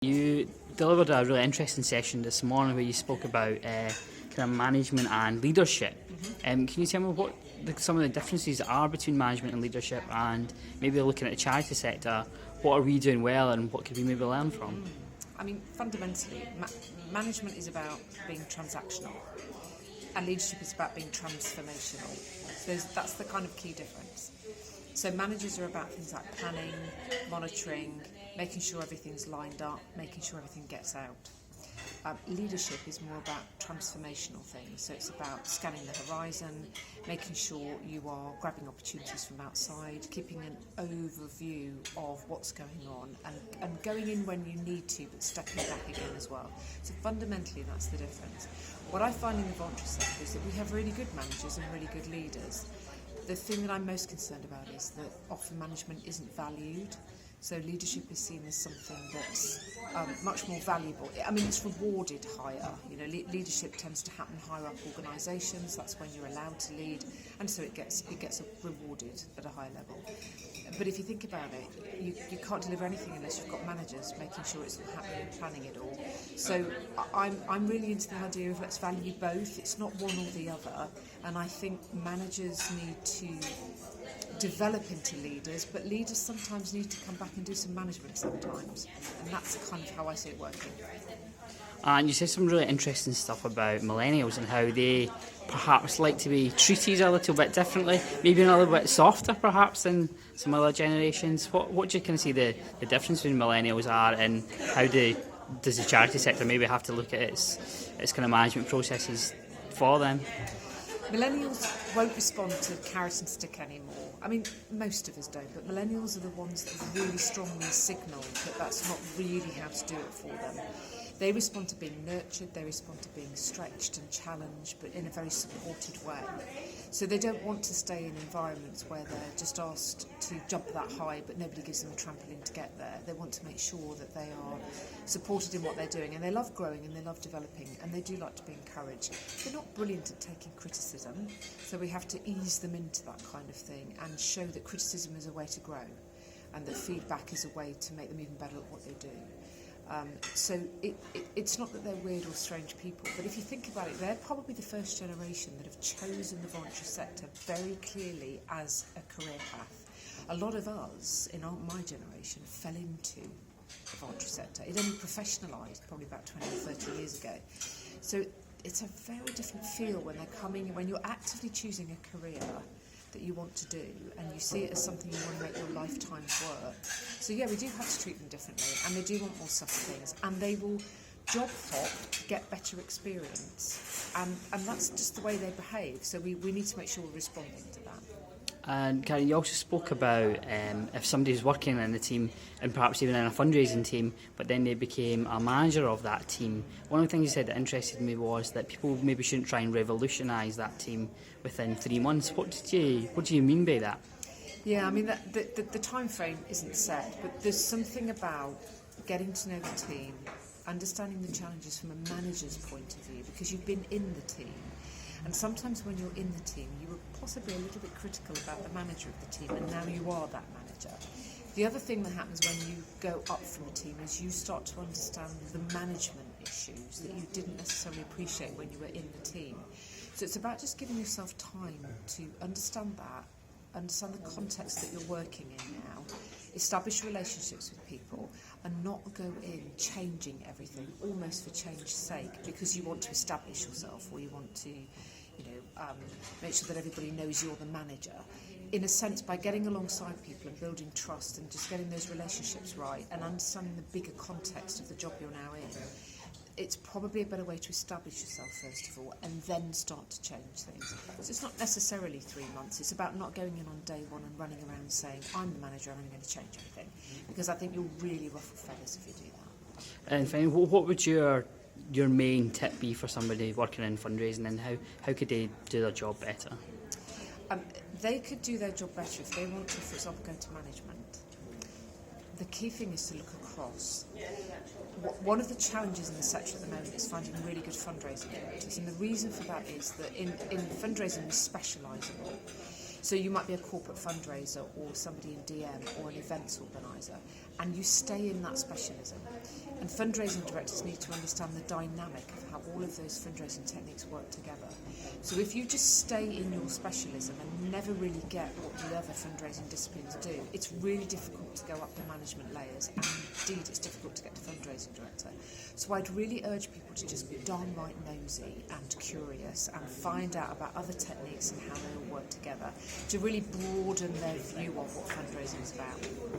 You delivered a really interesting session this morning where you spoke about kind of management and leadership. Can you tell me what some of the differences are between management and leadership, and maybe looking at the charity sector, what are we doing well and what could we maybe learn from? I mean, fundamentally, management is about being transactional and leadership is about being transformational. So that's the kind of key difference. So managers are about things like planning, monitoring, making sure everything's lined up, making sure everything gets out. Leadership is more about transformational things. So it's about scanning the horizon, making sure you are grabbing opportunities from outside, keeping an overview of what's going on and going in when you need to, but stepping back again as well. So fundamentally, that's the difference. What I find in the voluntary sector is that we have really good managers and really good leaders. The thing that I'm most concerned about is that often management isn't valued. So leadership is seen as something that's much more valuable. I mean, it's rewarded higher. You know, leadership tends to happen higher up organisations. That's when you're allowed to lead, and so it gets rewarded at a high level. But if you think about it, you can't deliver anything unless you've got managers making sure it's all happening and planning it all. So I'm really into the idea of let's value both. It's not one or the other, and I think managers need to develop into leaders, but leaders sometimes need to come back and do some management sometimes, and that's kind of how I see it working. And you said some really interesting stuff about millennials and how they perhaps like to be treated a little bit differently, maybe a little bit softer perhaps than some other generations. What do you kind of see the difference between millennials are, and how does the charity sector maybe have to look at its kind of management processes for them? Millennials won't respond to carrot and stick anymore. I mean, most of us don't, but millennials are the ones that really strongly signal that that's not really how to do it for them. They respond to being nurtured, they respond to being stretched and challenged, but in a very supported way. So they don't want to stay in environments where they're just asked to jump that high, but nobody gives them a trampoline to get there. They want to make sure that they are supported in what they're doing, and they love growing and they love developing, and they do like to be encouraged. They're not brilliant at taking criticism, so we have to ease them into that kind of thing and show that criticism is a way to grow and that feedback is a way to make them even better at what they do. So it's not that they're weird or strange people, but if you think about it, they're probably the first generation that have chosen the voluntary sector very clearly as a career path. A lot of us in my generation fell into the voluntary sector. It only professionalised probably about 20 or 30 years ago. So it's a very different feel when they're coming, when you're actively choosing a career that you want to do, and you see it as something you want to make your lifetime's work. So yeah, we do have to treat them differently, and they do want more softer things, and they will job hop to get better experience, and that's just the way they behave. So we need to make sure we're responding to that. And Caryn, you also spoke about if somebody's working in the team and perhaps even in a fundraising team, but then they became a manager of that team. One of the things you said that interested me was that people maybe shouldn't try and revolutionise that team within 3 months. What do you mean by that? Yeah, I mean, the time frame isn't set, but there's something about getting to know the team, understanding the challenges from a manager's point of view, because you've been in the team. And sometimes when you're in the team, you were possibly a little bit critical about the manager of the team, and now you are that manager. The other thing that happens when you go up from a team is you start to understand the management issues that you didn't necessarily appreciate when you were in the team. So it's about just giving yourself time to understand that, understand the context that you're working in now, establish relationships with people, and not go in changing everything almost for change's sake because you want to establish yourself, or you want to make sure that everybody knows you're the manager. In a sense, by getting alongside people and building trust and just getting those relationships right and understanding the bigger context of the job you're now in, it's probably a better way to establish yourself first of all and then start to change things. So it's not necessarily 3 months, it's about not going in on day one and running around saying, I'm the manager and I'm going to change everything, because I think you'll really ruffle feathers if you do that. And finally, what would your main tip be for somebody working in fundraising, and how could they do their job better? They could do their job better if they want to, for example, go to management. The key thing is to look across. One of the challenges in the sector at the moment is finding really good fundraising directors, and the reason for that is that in fundraising we specialise a lot. So you might be a corporate fundraiser or somebody in DM or an events organiser, and you stay in that specialism. And fundraising directors need to understand the dynamic of how all of those fundraising techniques work together. So if you just stay in your specialism and never really get what the other fundraising disciplines do, it's really difficult to go up the management layers, and indeed it's difficult to get to fundraising director. So I'd really urge people to just be darn right nosy and curious and find out about other techniques and how they all work together to really broaden their view of what fundraising is about.